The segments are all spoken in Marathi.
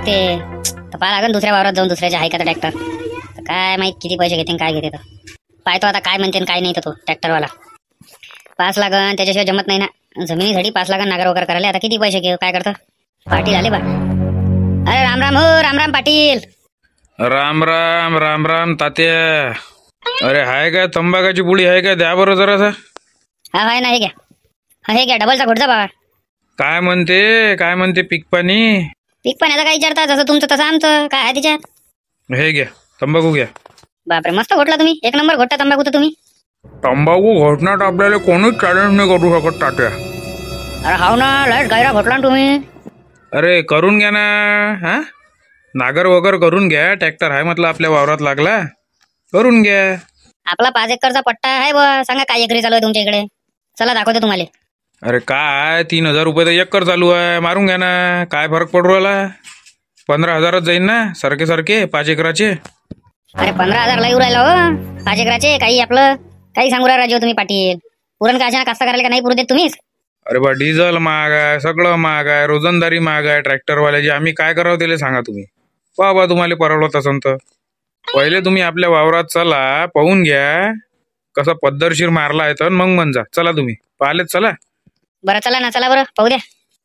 लागते तर पाहा लागेल दुसऱ्या वावरात जाऊन दुसऱ्याच्या आहे का ट्रॅक्टर. तर काय माहित किती पैसे घेते काय घेते. तर पाहतो आता काय म्हणते काय नाही. तर तो ट्रॅक्टरवाला पास लागन त्याच्याशिवाय जमत नाही ना. जमिनीसाठी पास लागन नागर वगैरे करायला. आता किती पैसे घेऊ काय करतो. पाटील आले बा. अरे राम राम हो राम राम पाटील. राम राम राम राम तात्या. अरे हाय का तंबाखाची पुडी आहे का द्या बरं जरासा. हा आहे ना हे घ्या. हा हे घ्या डबलचा घोटचा बाबा. काय म्हणते पीक पाणी. पीक पाण्याचं काय विचारता जसं तुमचं तसं आमचं काय आहे त्याच्यात. हे घ्या तंबाखू घ्या. बापरे मस्त घोटला तुम्ही. एक नंबर घोटता तंबाखू तर तुम्ही. तंबाखू घोटण्यात आपल्याला कोणीच चॅलेंज नाही करू शकत तात्या. अरे हाव ना लाईट गायरा घोटला ना तुम्ही. अरे करून घ्या ना. हा नागर वगैरे करून घ्या. ट्रॅक्टर आहे म्हटलं आपल्या वावरात लागला करून घ्या. आपला 5 एकरचा पट्टा आहे बा. सांगा काय एकरी चालू आहे तुमच्या इकडे. चला दाखवते तुम्हाला. अरे काय 3,000 रुपये तर एकर चालू आहे. मारून घ्या ना. काय फरक पडू राहिला. 15,000च जाईन ना सारखे सारखे 5 एकराचे. अरे 15,000 ला येऊ राहिला हो 5 एकराचे. काही आपलं काही सांगू राहिला तुम्ही पाटील. पुरण का अशा कास्ता करायला का नाही पुरू देत तुम्हीच. अरे बा डिझेल महाग आहे सगळं महाग आहे. रोजंदारी महाग आहे ट्रॅक्टरवाल्याची. आम्ही काय करावं त्याला सांगा तुम्ही. बा तुम्हाला परवडत असन तर पहिले तुम्ही आपल्या वावरात चला पाहून घ्या कसं पद्धतशीर मारला आहे तर मग म्हणजा. चला तुम्ही पाहिलेत चला. बरं चला ना चला बरं पाहू द्या.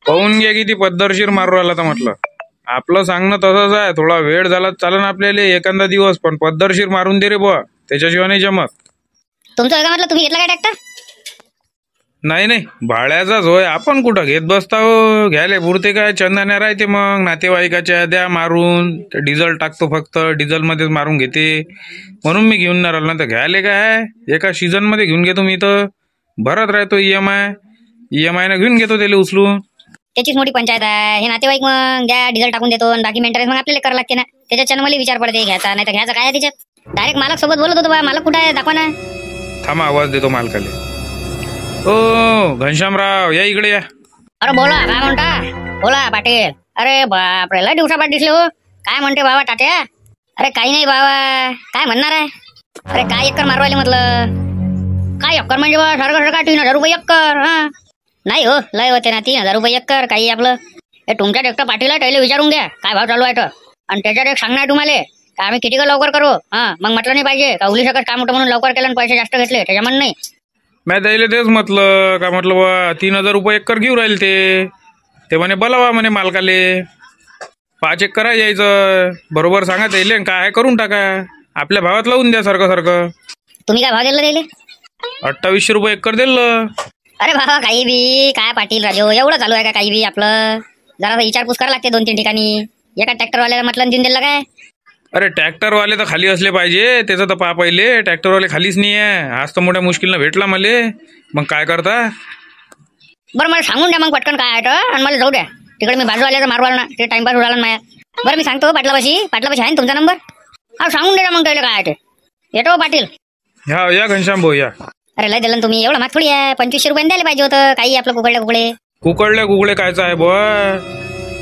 पाहून घ्या किती पद्धतशीर मारू राहिला तर म्हटलं. आपलं सांगणं तसंच आहे. थोडा वेळ झाला चालन आपल्याला एखादा दिवस पण पद्धतशीर मारून दे रे बुवा. त्याच्याशिवाय नाही जमत. तुमचं का म्हटलं तुम्ही घेतला काय ट्रॅक्टर. नाही भाड्याचाच होय. आपण कुठं घेत बसता हो. घ्यायला पुरते काय चंदण्या राहते मग नातेवाईकाच्या द्या मारून. डिझेल टाकतो फक्त डिझेल मध्येच मारून घेते म्हणून मी घेऊन नाही राहिलो ना. तर घ्यायला काय एका सीझन मध्ये घेऊन घेतो मी. तर भरत राहतो EMI ना घेऊन घेतो त्याला उचलून. त्याचीच मोठी पंचायत आहे. हे नातेवाईक मग द्या डिझेल टाकून देतो बाकी मेंटेनन्स मग आपल्याला करावं लागते ना. त्याच्यात मला विचार पडते घ्यायचा नाही तर घ्यायचा काय त्याच्यात. डायरेक्ट मालक सोबत बोलत होतो बा. मालक कुठं आहे दाखवा ना. थांबा आवाज देतो मालकाले. ओ घनश्यामराव या इकडे या. अरे बोला काय म्हणता. बोला पाटील. अरे बापरे लय दिवसापाठ दिसले हो. काय म्हणते बाबा तात्या. अरे काही नाही बाबा काय म्हणणार आहे. अरे काय एकर मारवायला म्हटलं. काय एकर म्हणजे बा सारखं 3,000 रुपये एकर. हा नाही हो लय होते ना 3,000 रुपये एकर. काही आपलं हे तुमच्या ट्रॅक्टर पाटीला त्याला विचारून घ्या काय भाव चालू आहे तर. आणि त्याच्यात एक सांगणार तुम्हाला का आम्ही किती का लवकर करू. हा मग म्हटलं नाही पाहिजे का उली शकत काम होतं म्हणून लवकर केलं आणि पैसे जास्त घेतले त्याच्यामध्ये नाही. मी द्यायला तेच म्हटलं का म्हटलं बा 3,000 रुपये एकर घेऊ राहील ते म्हणे बोलावा म्हणे मालकाले. 5 एकर यायचं बरोबर सांगा त्याला काय करून टाका. आपल्या भावात लावून द्या सारखं. तुम्ही काय भाव दिला त्याला. 2800 रुपये एकर दिलं. अरे बाबा काही बी काय पाटील राजो एवढं चालू आहे का काही बी. आपलं जरा विचारपूस करायला लागते 2-3 ठिकाणी. एका ट्रॅक्टरवाल्याला म्हटलं देऊन दिलं काय. अरे ट्रॅक्टरवाले तर खाली असले पाहिजे. त्याचं तर पहा पहिले ट्रॅक्टरवाले खालीच नाही आहे. आज तर मोठ्या मुश्किलनं भेटला मला. मग काय करता. बरं मला सांगून द्या मग पटकन काय आहे तर आणि मला जाऊ द्या तिकडे. मी बाजू आल्याचं मारवाल ना ते टाइमपास उडाला माया. बरं मी सांगतो पाटलापाशी आहे ना तुमचा नंबर. हा सांगून द्या मग त्याला काय आहे ते. येतो पाटील. ह्या या घनश्याम भाऊ या. अरे लय दिलं तुम्ही एवढं माग थोडी आहे. 2500 रुपये द्यायला पाहिजे होतं. काही आपलं कुकडले कायचं आहे बुवा.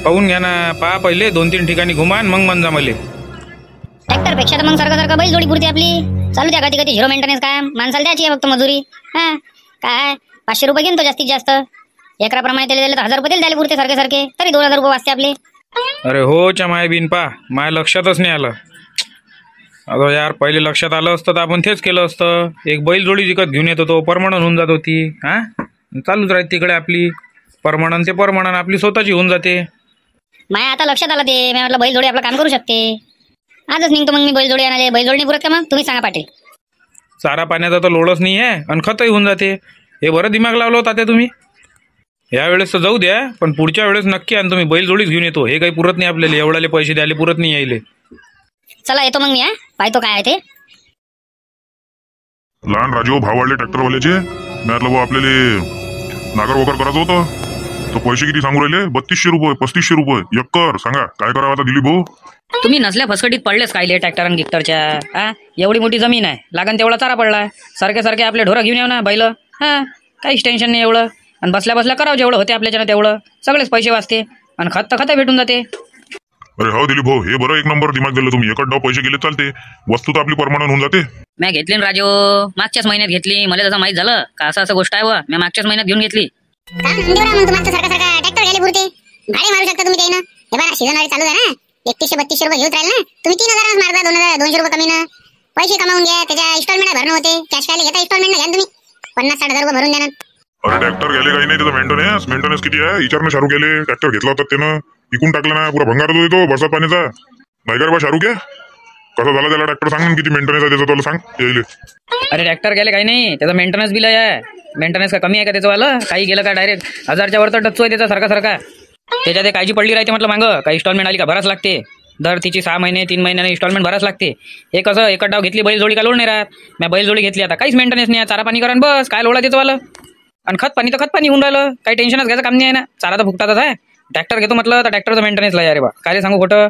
पाहून घ्या ना. पहा पहिले 2-3 ठिकाणी घुमान मग म्हणजा मले. ट्रॅक्टर पेक्षा तर मग सारखं बैल जोडी पुरते आपली. चालू द्या कधी 0 मेंटेनन्स काय माणसाला द्यायची आहे फक्त मजुरी. हा काय 500 रुपये घेऊन तो जास्तीत जास्त. एकराप्रमाणे त्याला दिले तर 1,000 रुपये द्यायला पुरते सारखे तरी 2,000 रुपये वाचते आपले. अरे हो च्या माय बिन पा माय लक्षातच नाही आलं. आता यार पहिले लक्षात आलं असतं तर आपण तेच केलं असतं. एक बैल जोडी विकत घेऊन येत होतो. परमनंट होऊन जात होती. हा चालूच राहते तिकडे आपली. परमनंट आपली स्वतःची होऊन जाते. माय आता लक्षात आलं ते. मी म्हटलं बैल जोडी आपलं काम करू शकते. आजच निघतो मग मी बैल जोडी आणाले. बैल जोडी पुरत का मग तुम्ही सांगा पाटील. चारा पाण्याचा तर लोडच नाही आहे आणि खतही होऊन जाते. हे बरं दिमाग लावलं होता ते तुम्ही. या वेळेस तर जाऊ द्या पण पुढच्या वेळेस नक्की आणि तुम्ही बैल जोडीच घेऊन येतो. हे काही पुरत नाही आपल्याला. एवढाले पैसे द्यायला पुरत नाही यायले. चला येतो मग मी. पाहतो काय आहे ते. लहान राजू भाववाले ट्रॅक्टरवाल्याचे मी म्हटलं आपल्याला नागर वगैरे करायचं होतं. तर पैसे किती सांगू राहिले. 3200 रुपये 3500 रुपये एकर. सांगा काय करावं आता दिलीप भाऊ. तुम्ही नसल्या फसकटीत पडलेच कायले ट्रॅक्टर आणि गिक्टरच्या. एवढी मोठी जमीन आहे लागन तेवढा चारा पडलाय. सारखे आपले ढोरं घेऊन येऊ ना बैल. हा काहीच टेन्शन नाही एवढं. आणि बसल्या करावं जेवढं होते आपल्याच्यानं तेवढं. सगळेच पैसे वाचते आणि खत भेटून जाते. अरे हो दिलीप भाऊ हे बरं एक नंबर दिमाग दिलं तुम्ही. एकच डाव पैसे गेले चालते. वस्तू तर आपली परमनंट होऊन जाते. मी घेतली ना राजू मागच्याच महिन्यात घेतली. मला तसं माहित झालं का असं गोष्ट आहे. मी मागच्याच महिन्यात घेऊन घेतली. ट्रॅक्टर घ्यायला पुरते भाडे मारू शकता तुम्ही. त्यानं हे बघा सीझन वारी चालू आहे ना. 3100-3200 रुपये घेऊन राहिले ना तुम्ही. 3000 मारता, 200 रुपये कमी ना. पैसे कमावून घ्या, त्याच्या इन्स्टॉलमेंट भरणं होते. कॅश काय घेता, इन्स्टॉलमेंट घ्या तुम्ही. 50-60 हजार रुपये भरून द्या ना. अरे ट्रॅक्टर गेले काही नाही, त्याचं मेंटेनन्स किती आहे विचारणं. शाहरुख गेले ट्रॅक्टर घेतला होता त्यानं, इकून टाकला ना, पुरा भंगार होतो तो बरसात पाण्याचा. नाही का रे बा शाहरुख आहे, कसा झाला त्याला ट्रॅक्टर सांग ना, किती मेंटेनन्स आहे त्याचं तुला सांग येईल. अरे ट्रॅक्टर गेले काही नाही, त्याचं मेंटेनन्स बिल आहे. मेंटेनन्स का कमी आहे का त्याचं काही गेलं का डायरेक्ट 1000च्या वर तर टच्चो आहे त्याचा सारखा. त्याच्यात काळजी पडली राहते म्हटलं मागं, काही इन्स्टॉलमेंट आली का भराच लागते. दर तिची 6 महिने 3 महिन्याने इन्स्टॉलमेंट भराच लागते. हे कसं एकच डाव घेतली बैलजोडी का लोड नाही राहत. मी बैलजोडी घेतली, आता काहीच मेंटेनन्स नाही, चारा पाणी करा बस. काय लोडा त्याचं वालं. आणि खत पाणी तर खत पाणी होऊन राहिलं, काही टेन्शनच घ्यायचं काम नाही आहे ना. चारा तर फुकतातच आहे. ट्रॅक्टर घेतो म्हटलं तर ट्रॅक्टरचं मेंटेनन्स ला अरे बा, काय सांगू खोटं.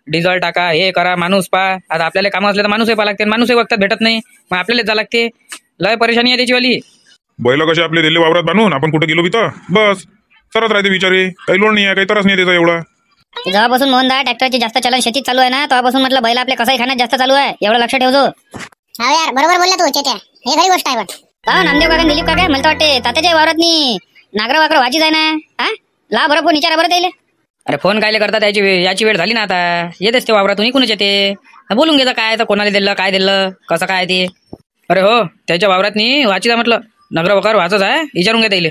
डिझेल टाका, हे करा, माणूस पा. आता आपल्याला कामं असले तर माणूसही पा लागते, माणूसही वक्तात भेटत नाही, मग आपल्यालाच जा लागते. लय परेशानी आहे त्याची वाली. बैल कसे आपले दिले वावरात बांधून, आपण कुठे गेलो तिथं बस सरत राहते बिचारी. काही लोड नाही आहे, काही त्रास नाही त्याचा एवढा. जेव्हापासून मोहनदा ट्रॅक्टरची जास्त चलन शेतीत चालू आहे ना, तेव्हापासून म्हटलं बैल आपल्या कसाही खाण्यात जास्त चालू आहे, एवढं लक्ष ठेवतो. हा यार बरोबर बोलला तू चेत्या, हे खरी गोष्ट आहे. पण का नामदेव काका दिलीप काका मला तर वाटते तात्याच्या वावरात नागरा वाकर वाची जाय ना. हा ला बरं फोन विचारा बरं त्याला. अरे फोन कायले करतात, याची वेळ झाली ना आता. येतेच ते वावरातून इकूनच येते. बोलून घ्यायचं काय तर कोणाला दिलं काय दिलं कसं काय ते. अरे हो त्याच्या वावरात वाची जा म्हटलं, नगर वकार वाचच आहे, विचारून घ्या त्याला.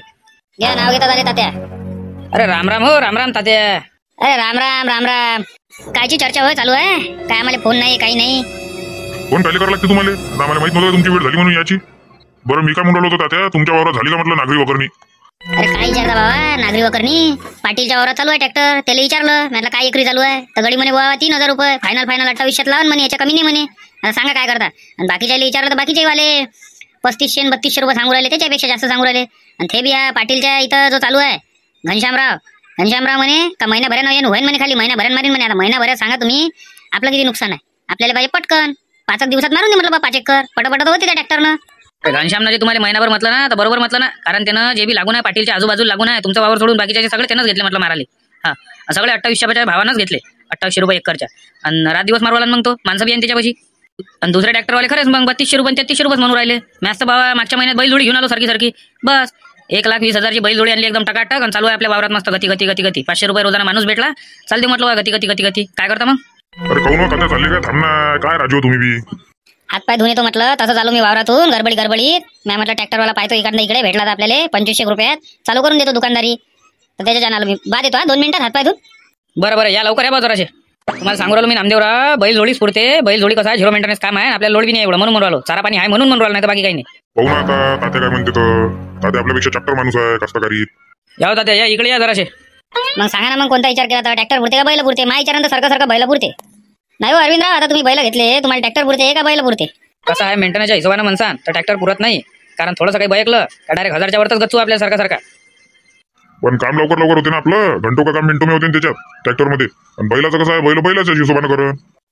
घ्या नाव घेतात आले तात्या. अरे राम राम हो, राम राम तात्या. अरे राम राम राम राम. कायची चर्चा होय चालू आहे काय, आम्हाला फोन नाही काही नाही. फोन पहिले करावं लागते तुम्हाला, आम्हाला माहित नव्हतं तुमची वेळ झाली म्हणून याची. बरं मी काय म्हणून राहिलो होतो तात्या, तुमच्या वावरात झाली का म्हटलं नागरी वगैरे. अरे काय विचारता बाबा, नागरी वकरणी पाटीलच्या वावरात चालू आहे ट्रॅक्टर. त्याला विचारलं म्हटलं काय एकरी चालू आहे, तर गडी म्हणे बाबा 3000 रुपये फायनल 2800 लावून म्हणे, याच्या कमी नाही म्हणे. आता सांगा काय करता. आणि बाकीच्या विचारलं तर बाकीचे वाले 3500 आणि 3200 रुपये सांगू राहिले, त्याच्यापेक्षा जास्त सांगू राहिले. आणि ते बी या पाटीलच्या इथं जो चालू आहे घनश्यामराव म्हणे का महिनाभरानं येऊन होईन म्हणे, खाली महिनाभरान मारीन म्हणे. आता महिनाभरात सांगा तुम्ही आपलं किती नुकसान आहे. आपल्याला पाहिजे पटकन 5 दिवसात मारून दे म्हटलं बा 5 एकर पटपट होते त्या ट्रॅक्टरनं. घनश्यामनं जे तुम्हाला महिनाभर म्हटलं ना तर बरोबर म्हटलं ना, कारण त्यानं जे बी लागून आहे पाटीलच्या आजूबाजूला लागून आहे, तुमचा वावर सोडून बाकीचे सगळे त्यानंच घेतले म्हटलं माराले. हा सगळे 2800 भावानंच घेतले, 2800 रुपये एकरच्या. आणि रात दिवस मारवाला मग तो माणसं बी त्याच्यापाशी. आणि दुसरे ट्रॅक्टरवाले खरेच मग 3200 रुपये 3300 रुपये म्हणून राहिले. मॅच तर बाबा मागच्या महिन्यात बैलजोडी घेऊन आलो सारखी बस 1,20,000ची बैलजोडी आणली एकदम टकाटक. आणि चालू आहे आपल्या वावरात मस्त गती 500 रुपये रोजाना माणूस भेटला चालते म्हटलं गती काय करता मग. अरे कहून तात्या चालले काय, थांबना काय राजू तुम्ही बी. हातपाय धुणे तो म्हटलं तसं चालू मी वावरातून गडबडीत. मी म्हटलं ट्रॅक्टरवाला पाहतो इकडे भेटला तर आपल्याला 2500 रुपयात चालू करून देतो दुकानदारी. तर त्याच्या जाणार मी बाद येतो 2 मिनिटात हातपाय धुन. बरं या लवकर या बाजाराचे. तुम्हाला सांगू राहिलो मी नामदेवराव, बैलजोडीच पुरते. बैलजोडी कसं आहे 0 मेंटेनन्स काम आहे, आपल्याला लोड बी नाही एवढं म्हणून राहिलो. चारा पाणी आहे म्हणून राहिलो, नाही तर बाकी काही नाही. पाहू ना आता तात्या काय म्हणते. तर तात्या आपल्यापेक्षा चॅप्टर माणूस आहे कष्टकरी. या तात्या या इकडे या जराशे. मग सांगा ना मग कोणता विचार केला तर ट्रॅक्टर पुरते का बैल पुरते. माझ्या विचारांतर सारखं बैल पुरते. नाही हो अरविंदराव, आता तुम्ही बैल घेतले तुम्हाला ट्रॅक्टर पुरते का बैल पुरते. कसं आहे मेंटेनन्सच्या हिशोबानं म्हणसान तर ट्रॅक्टर पुरत नाही, कारण थोडंसं काही बयकलं का डायरेक्ट 1000च्या वरच गच्चू आपल्या सारखा. पण काम लवकर होते ना आपलं, घंटो का काम मिनिटो में होते त्याच्यात ट्रॅक्टर मध्ये. आणि बैलाचं कसं आहे, बैलाच्या हिशोबानं कर.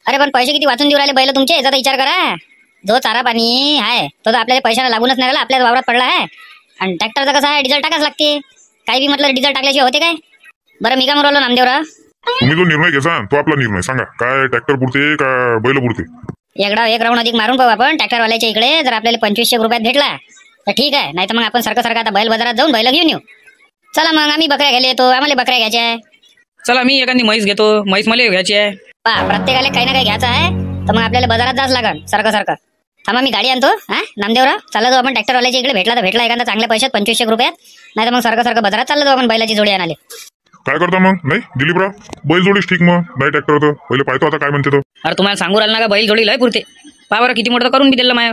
अरे पण पैसे किती वाचून देऊ राहिले बैल तुमचे, याचा विचार करा. जो चारा पाणी आहे तो तर आपल्याला पैशाला लागूनच नाही राहिला, आपल्याच वावरात पडला आहे. आणि ट्रॅक्टरचा कसं आहे डिझेल टाकाच लागते. काही बी म्हटलं डिझेल टाकल्याशिवाय होते काय. बरं मी काय म्हणलो नामदेवराव, तुम्ही जो निर्णय घ्यासा तो आपला निर्णय सांगा, काय ट्रॅक्टर पुरते का बैल पुरते. एक राऊंड अधिक मारून पाहू आपण ट्रॅक्टरवाल्याच्या इकडे. जर आपल्याला 2500 रुपयात भेटला तर ठीक आहे, नाही तर मग आपण सारखं आता बैल बाजारात जाऊन बैल घेऊन येऊ. चला मग आम्ही बकऱ्या घ्यायला येतो, आम्हाला बकऱ्या घ्यायच्या आहे. चला मी एखादी म्हैस घेतो, म्हैस मला घ्यायची आहे. प्रत्येकाला काही ना काही घ्यायचं आहे, तर मग आपल्याला बाजारात जाच लागल सारखं. थांबा मी गाडी आणतो. हा नामदेवराव चला जाऊ आपण ट्रॅक्टरवाल्याच्या इकडे. भेटला तर भेटला एखादा चांगल्या पैशात 2500 रुपयात, नाही तर मग सारखं बाजारात चाललं जाऊ आपण बैलाची जोडी आणाले. काय करता मग. नाही दिलीपराव बैल जोडीच ठीक, मग नाही ट्रॅक्टर होतं पहिले पाहतो आता काय म्हणते. तो अरे तुम्हाला सांगू राहिला ना का बैल जोडी लय पुरते. पावर किती मोठं करून बी दिलं माया.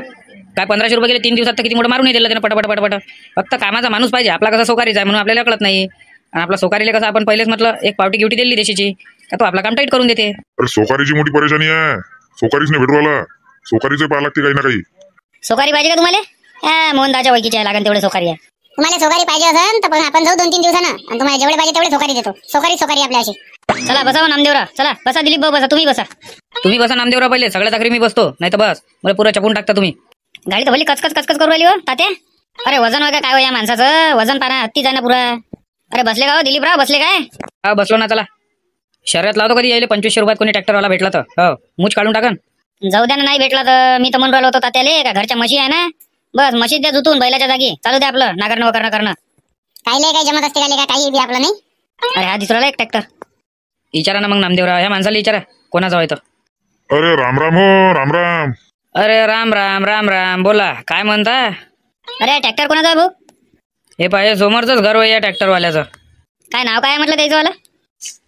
काय 1500 रुपये गेले 3 दिवसात, तर किती मोठं मारून दिलं त्यानं पटपट. फक्त कामाचा माणूस पाहिजे. आपला कसं सोकारीच आहे म्हणून आपल्याला कळत नाही. आणि आपला सोकारीला कसं आपण पहिलेच म्हटलं एक पावटी गिवटी दिली देशीची का तो आपला काम टाईट करून देते. अरे सोकारीची मोठी परेशानी आहे, सोकारीच नाही भेटवाला. सोकारीचं पाहा लागते काही ना काही. सोकारी पाहिजे का तुम्हाला. मोहनदाच्या ओळखीची आहे, लागेल तेवढे सोकारी आहे. तुम्हाला सोकारी पाहिजे असेल तर पण आपण जाऊ 2-3 दिवसानं, आणि तुम्हाला जेवढे पाहिजे तेवढे सोकारी देतो. सोकारी आपल्या अशी. चला बसा नामदेवराव, चला बसा दिलीप भाऊ बसा. तुम्ही बसा नामदेवराव पहिले सगळ्यात आखरी मी बसतो, नाही तर बस मला पुरं चपून टाकता तुम्ही. गाडी तर भली कचकच करू राहिली हो तात्या. अरे वजन वगैरे काय हो या माणसाचं, वजन पाना हत्ती जाणं पुरा. अरे बसले का हो दिलीपराव, बसले काय. हा बसलो ना. चला शर्यत लावतो कधी यायला 2500 रुपयात कोणी ट्रॅक्टरवाला भेटला तर. हो मूच काढून टाकन. जाऊ द्या ना, नाही भेटला तर मी तर म्हणून राहिलो होतो तात्याले का घरच्या म्हशी आहे ना, बस म्हशीत द्या जुतून बैलाच्या जागी. चालू द्या आपलं नागरणं वगैरे करणं. काही जमत असते काय काही बी आपलं नाही. अरे हा दिसू राहिला एक ट्रॅक्टर. विचारा ना मग नामदेवराव, ह्या माणसाला विचारा कोणाचा होय तर. अरे राम राम हो, राम राम. अरे राम राम राम राम, बोला काय म्हणता. अरे ट्रॅक्टर कोणाचा आहे भाऊ? हे पाहिजे समोरचंच घर होय या ट्रॅक्टरवाल्याचं. काय नाव काय म्हटलं त्याचं वाला?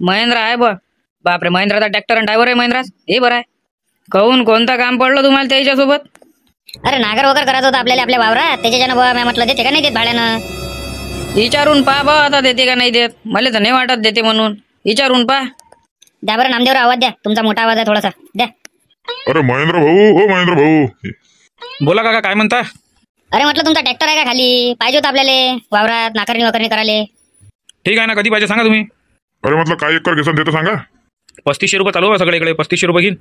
महेंद्र आहे बापरे, महेंद्राचा ट्रॅक्टर आणि ड्रायव्हर आहे महेंद्राच. हे बरं आहे. कहून कोणतं काम पडलं तुम्हाला त्याच्यासोबत? अरे नागर वगैरे करायचं होतं आपल्याला आपल्या वावरात, त्याच्यानं बुवा मी म्हटलं देते का नाही देत भाड्यानं. विचारून पहा बा आता देते का नाही देत. मला तर नाही वाटत देते म्हणून. विचारून पहा. द्या बरं नामदेवराव, आवाज द्या, तुमचा मोठा आवाज आहे थोडासा, द्या. अरे महेंद्र भाऊ, ओ महेंद्र भाऊ. बोला काका, काय म्हणता? अरे म्हटलं तुमचा ट्रॅक्टर आहे का खाली? पाहिजे होतं आपल्याला वावरात नाकारणी वगैरे करायला. ठीक आहे ना, कधी पाहिजे सांगा तुम्ही. अरे म्हटलं काय एकर घेसन देतं सांगा. 3500 रुपये चालू आहे सगळीकडे, 3500 रुपये घेईन.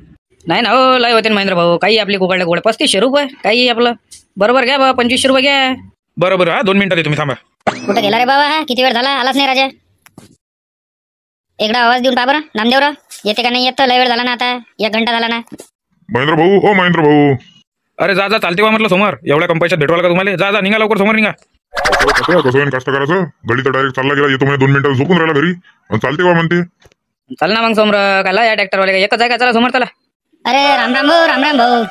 नाही ना हो, लय होते ना महेंद्र भाऊ. काही आपली कुकडल्या गोळे 3500 रुपये, काही आपलं बरोबर घ्या बा, 2500 रुपये घ्या. बरं बरं, हा 2 मिनिटात येतो मी, थांबा. कुठं गेला रे बाबा? किती वेळ झाला, आलाच नाही राजा. एकदा आवाज देऊन पहा बरं नामदेवराव, येते का नाही येत. लय वेळ झाला ना, आता 1 घंटा झाला ना. महेंद्र भाऊ, ओ महेंद्र भाऊ. अरे जा चालते बा म्हटलं समोर, एवढ्या कम पैशात भेटवाल का तुम्हाला? जा निघा लवकर, समोर निघा. कसं होईन कास्त करायचं. गडी तर डायरेक्ट चालला गेला, येतो म्हणजे 2 मिनिटात झोपून राहिला घरी. चालते बा म्हणते. चल ना मग समोर, काय या ट्रॅक्टरवाले एकच आहे का? चला समोर चला. अरे राम राम भाऊ, राम राम भाऊ.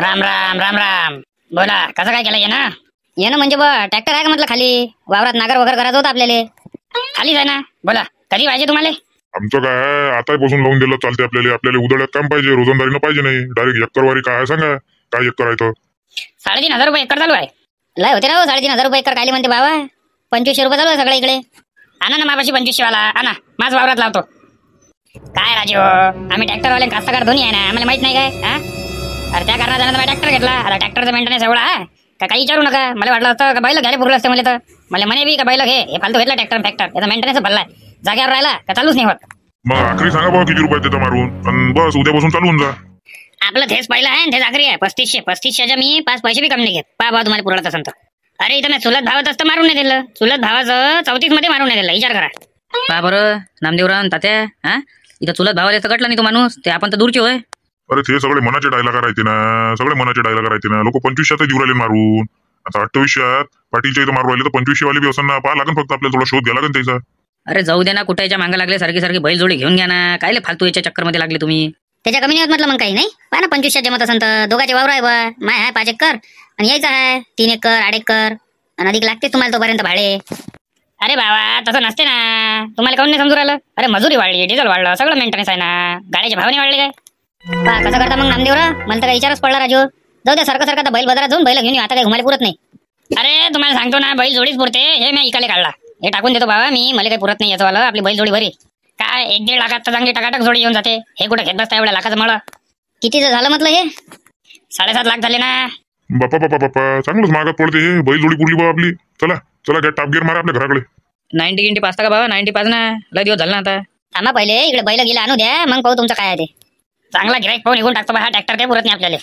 राम राम राम राम. बोला कसं काय केलं येणं म्हणजे बा ट्रॅक्टर आहे का म्हटलं खाली? वावरात नागर वगैरे करायचं होतं आपल्याला. खालीच आहे ना. बोला कधी पाहिजे तुम्हाला? आमचं काय आहे, आतापासून लावून दिलं चालते आपल्याला. आपल्याला उदळ्यात काम पाहिजे, रोजंदारीनं पाहिजे नाही. डायरेक्ट एकरवारी काय आहे सांगा, काय एकर आहे तर? 3,500 रुपये एकर चालू आहे. लय होते ना 3,500 रुपये एकर. काय म्हणते बाबा? 2500 रुपये चालू आहे सगळ्या इकडे. आणा ना मापाशी 2500 वाला, आणा. माझ वावरात लावतो. काय राजू, आम्ही ट्रॅक्टरवाले कास्तकार दोन्ही आहे ना, आम्हाला माहित नाही काय? हा, अरे त्या कारणात मी ट्रॅक्टर घेतला. आता ट्रॅक्टरचा मेंटेनन्स एवढा आहे का काही विचारू नका. मला वाटलं असतं का बैल घ्यायला पुरलं असतं. मला तर मला म्हणे बी का बैल घे, हे फालतू घेतला ट्रॅक्टर याचा मेंटेनन्स भरलाय. जाग्यावर राहिला का चालूच नाही होत. मग आखरी सांगा बाबा किती रुपये देतं मारून, आणि बस उद्यापासून चालवून जा. आपलं तेच पहिलं आहे, तेच आखरी आहे. 3500 मी 5 पैसे बी कमी नाही घेत. पहा तुम्हाला पुरवत असेल तर. अरे इथं मी चुलत भावात असतं मारून नाही दिलं. चुलत भावाचं 34 मध्ये मारून नाही दिलं. विचार करा. पहा बरं नामदेवराव तात्या, हा इथं चुलत भावाला तर कटला नाही तो माणूस. ते आपण तर दूरचे होय. अरे ते सगळे मनाचे डायलॉग करायचे ना, सगळे मनाचे डायलॉग करायचे ना. लोक 2500 जीव राहिले मारून. आता 2800 पाटीलच्या इथं मारू राहिले तर 2500 वाले बी असं ना. पहा लागेल फक्त आपल्याला, थोडा शोध घ्या लागेल त्याचा. अरे जाऊ द्या ना, कुठायच्या मागं लागले सारखी सारखी बैल जोडी घेऊन घ्या ना. काय फालतू याच्या चक्करमध्ये लागले तुम्ही. त्याच्या कमी नाही होत म्हटलं मग काही नाही. पहा ना 2500 जमत असेल तर. दोघांचे वावर आहे बा. माय आहे 5 एकर आणि यायचं आहे 3 एकर 8 एकर आणि अधिक लागते तुम्हाला तोपर्यंत भाडे. अरे बाबा तसं नसते ना. तुम्हाला काऊन नाही समजून राहिलं? अरे मजुरी वाढली, डिझेल वाढलं, सगळं मेंटेनन्स आहे ना. गाड्याचे भाव नाही वाढले काय? पहा कसं करता मग नामदेवरा. मला तर काही विचारच पडला राजू. जाऊ द्या, सारखं आता बैल बाजारात जाऊन बैल घेऊन आता काही घुमायला पुरत नाही. अरे तुम्हाला सांगतो ना, बैल जोडीच पुरते. हे मी इकाले काढला, हे टाकून देतो बाबा मी. मला काही पुरत नाही याचं वाला. आपली बैल जोडी भरी काय 1-1.5 लाखात तर चांगली टकाटक जोडी येऊन जाते. हे कुठे घेत बसता एवढ्या लाखाचं मला? कितीचं झालं म्हटलं हे? 7.5 लाख झाले ना. बापा बापा बापा, चांगलंच महागात पडते हे. बैल जोडी पुरली बाबा आपली. चला चला घ्या, टाप गिअर मारा आपल्या घराकडे. 90 गिंटी पाचता का बाबा? 90 पाच ना. लय दिवस झाला ना आता. थांबा पहिले इकडे बैल गेला आणू द्या, मग पाहू तुमचं काय आहे ते. चांगला गिराईक पाहून निघून टाकतो बा. हा ट्रॅक्टर काही पुरत नाही आपल्याला.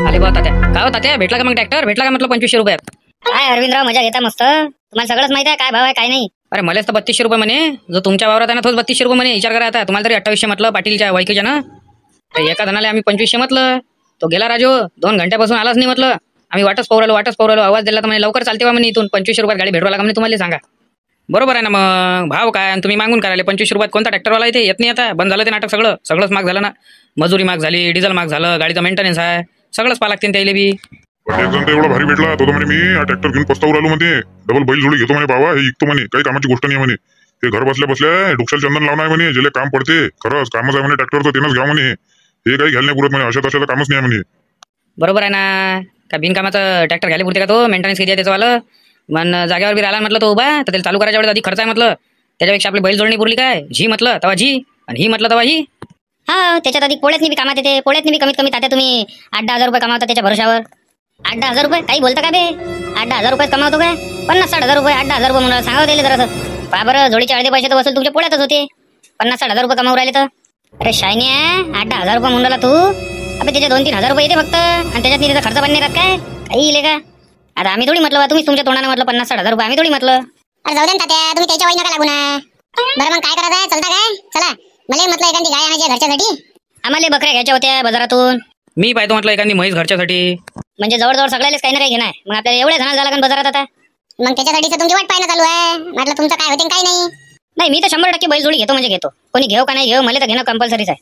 आले बा तात्या. का हो तात्या, भेटला का मग ट्रॅक्टर? भेटला का म्हटलं 2500 रुपयात? काय अरविंदराव मजा घेता मस्त. तुम्हाला सगळंच माहिती आहे काय भाव आहे काय नाही. अरे मलाच तर 3200 रुपये म्हणे. जो तुमच्या वावरात आहे ना तोच 3200 रुपये म्हणे. विचार करा आता. तुम्हाला तरी 2800 म्हटलं पाटीलच्या वायकीच्या ना. एका जणाला आम्ही 2500 म्हटलं. तो गेला राजू, 2 घंट्यापासून आलाच नाही म्हटलं. आम्ही वाटच पावरालो. आवाज दिला तर म्हणे लवकर चालते बा म्हणे. इथून 2500 रुपयात गाडी भेटवा लागा म्हणे तुम्हाला. सांगा बरोबर आहे ना मग. भाव काय आणि तुम्ही मागून करायला 2500 रुपयात कोणता ट्रॅक्टरवाला इथे येत नाही. आता बंद झालं ते नाटक. सगळंच महाग झालं ना. मजुरी महाग झाली, डिझेल महाग झालं, गाडीचा मेंटेनन्स आहे, सगळंच पाहा लागते त्याला बी. एक जण तर एवढा भारी भेटला तो म्हणे मी हा ट्रॅक्टर घेऊन पस्तावर आलो म्हणते. डबल बैल जोडी घेतो म्हणे बाबा. हे ऐकतो म्हणे, काही कामाची गोष्ट नाही म्हणे. ते घर बसल्या बसल्या डोक्याला चंदन लावणार म्हणे. जेले काम पडते खरंच कामच आहे म्हणे ट्रॅक्टरचं, तेनंच घ्या म्हणे. हे काही घ्यायला नाही पुरत म्हणे. अशा तशाचं कामच नाही म्हणे. बरोबर आहे ना. का बिनकामाचं ट्रॅक्टर घ्यायला पुरते का तो? मेंटेनन्स किती आहे त्याचं? मन जागेवर बी राहिला म्हटलं तो उभा, तर त्याला चालू करायच्या वेळेस अधिक खर्च आहे म्हटलं. त्याच्यापेक्षा आपली बैल जोडणी पुरली काय? झी म्हटलं तवा झी, आणि ही म्हटलं तवा ही. हा त्याच्यात अधिक पोळ्यातनी बी कामात येते. पोळ्यातनी बी कमीत कमी तात्या तुम्ही 8-10 रुपये कमावता त्याच्या भरोशावर. 8-10 रुपये काही बोलता का बे? 8-10 रुपये कमावतो काय? 50-60 रुपये. 8-10 रुपये म्हणून सांगावं दिले जरासं. पहा बरं, जोडीचे अर्धे पैसे तर वसूल तुमच्या पोळ्यातच होते. 50-60 रुपये कमावून राहिले तर. अरे शायनी आहे, 8-10 रुपये म्हणून राहिला तू. अबे त्याचे 2-3 हजार रुपये येते फक्त, आणि त्याच्यात त्याचा खर्च पण नाही राहत काय? काही येईल का? आता आम्ही थोडी म्हटलं, तुम्ही तुमच्या तोंडाने म्हटलं 50-60 रुपये. आम्ही थोडी म्हटलं. अरे जाऊ दे ना तात्या, तुम्ही त्याच्या वाई नका लागू ना. बरं मग काय करायचं आहे? चलता काय? चला मला म्हटलं एखादी गाय आणायची घरच्यासाठी. आम्हाला बकऱ्या घ्यायच्या होत्या बाजारातून. मी पाहतो म्हटलं एखादी म्हैस घरच्यासाठी. म्हणजे जवळजवळ सगळ्यालाच काही ना काही घेणार. मग आपल्याला एवढ्या जणांना झाला का बाजारात आता? मग त्याच्यासाठी तर तुमची वाट पाहणं चालू आहे. म्हटलं तुमचं काय होते काही नाही. नाही मी तर 100% बैलजोडी घेतो म्हणजे घेतो. कोणी घेऊ का नाही घेऊ मला तर घेणं कंपल्सरीच आहे.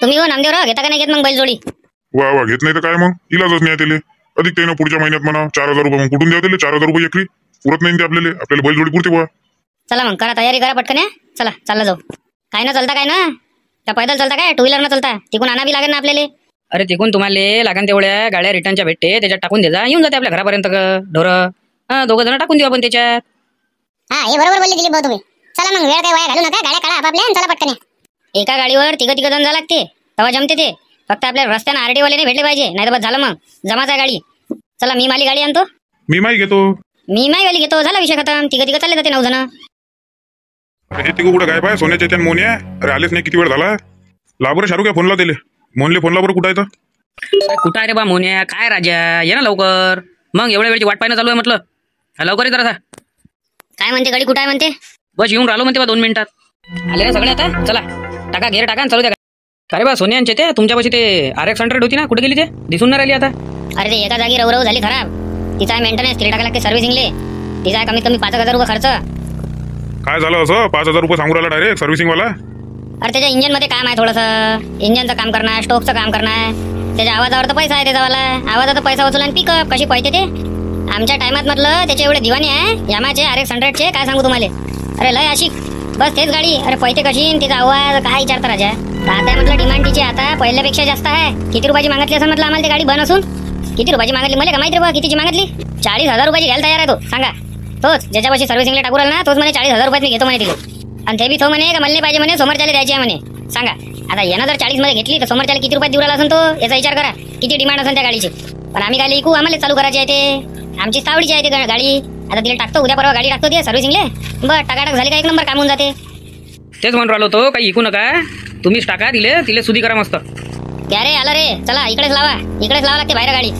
तुम्ही हो नामदेवराव घेता का नाही घेत मग बैलजोडी? वा वा, घेत नाही तर काय मग, इलाजच नाही त्याले. अधिक त्यानं पुढच्या महिन्यात म्हणा 4,000 रुपये मग कुठून द्यावं त्याले? 4,000 रुपये एकरी पुरत नाही ते आपल्याला बैलजोडी पुरते बुवा. चला मग करा तयारी करा पटकन या. चला चालला जाऊ. काय ना चालता काय ना का पैदल चालता काय 2 व्हीलर न चालता? तिकून आणावी लागेल ना आपल्याला. अरे तिकून तुम्हाला लागन तेवढ्या गाड्या रिटर्नच्या भेटते त्याच्यात टाकून दे जा, येऊन जाते आपल्या घरापर्यंत ढोरं. हा 2 जण टाकून देऊ आपण त्याच्यात. हा हे बरोबर बोलले दिलीप भाऊ तुम्ही. चला मग वेळ काय वाया घालू नका, गाड्या काढा आपापल्या आणि चला पटकन या. एका गाडीवर तिघ जण जा लागते तेव्हा जमते ते. फक्त आपल्या रस्त्यानं आरडी वाले नाही भेटले पाहिजे, नाही तर बस झालं मग जमाच आहे गाडी. चला मी माली गाडी आणतो. मी माही घेतो. मी माय वाली घेतो. झाला विषय खतम. तिघ चालले जाते 9 जण. हे तिघ कुठं काय पाय सोन्याच्या त्यान मोन्या? अरे आलेच नाही, किती वेळ झाला. लाबर शाहरुख फोन लाव त्याले. मोनले फोन लावर कुठं आहे तर? अरे कुठं आहे रे बा मोन्या? काय राजा ये ना लवकर. मग एवढ्या वेळची वाट पाहणं चालू आहे म्हटलं. लवकर येत राहा. काय म्हणते गाडी कुठं आहे म्हणते? बस येऊन राहिलो म्हणते बा 2 मिनिटात. आले ना सगळे आता. चला टाका गेअर टाका आणि चालू द्या. अरे बा सोन्यांचे ते तुमच्यापाशी ते RX 100 होती ना, कुठे गेली ते? दिसून नाही राहिली आता. अरे ते एका जागी रवरव झाली खराब. तिचा मेंटेनन्स तिला टाका लागते सर्व्हिसिंगले. तिचा कमीत कमी 5,000 रुपये खर्च. काय झालं असं 5,000 रुपये सांगू राहिला डायरेक्ट सर्व्हिसिंग वाला? अरे त्याच्या इंजन मध्ये काम आहे थोडंसं. इंजनचं काम करणार, स्टोकचं काम करणार. त्याच्या आवाजावर तर पैसा आहे त्याचावाला. आवाजाचा पैसा वसूल आणि पिकअप कशी पळते ते. आमच्या टायमात म्हटलं त्याचे एवढे दिवाणी आहे यामाचे RX 100चे. काय सांगू तुम्हाला. अरे लय आशिक बस तेच गाडी. अरे पळते कशी तिचा आवाज काय विचारता राजा. आता म्हटलं डिमांड तिची आता पहिल्यापेक्षा जास्त आहे. किती रुपयाची मागितली असं म्हटलं आम्हाला ती गाडी बन असून? किती रुपयाची मागितली मला का माहिती रे बा कितीची मागितली? 40,000 रुपयाची घ्यायला तयार आहे तो. सांगा तोच ज्याच्यापाशी सर्व्हिसिंगला टाकू राहिला ना तोच म्हणे 40,000 रुपयात मी घेतो म्हणे तिथे. आणि ते बी तो म्हणे का मला नाही पाहिजे म्हणे, समोरच्याला द्यायची आहे म्हणे. सांगा आता यानं जर 40 मध्ये घेतली तर समोरच्याला किती रुपयात देऊ राहिला असेल तो याचा विचार करा. किती डिमांड असेल त्या गाडीची. पण आम्ही काय ऐकू, आम्हाला चालू करायची आहे ते. आमची तावडीची आहे ते गाडी. आता तिला टाकतो उद्या परवा गाडी टाकतो ते सर्व्हिसिंगले. बरं टकाटक झाली का 1 नंबर काम होऊन जाते. तेच म्हणून राहिलो तो काही ऐकू नका. तुम्हीच टाका तिले सुधी करा मस्त. घ्या रे आला रे. चला इकडेच लावा लागते बाहेर गाडी.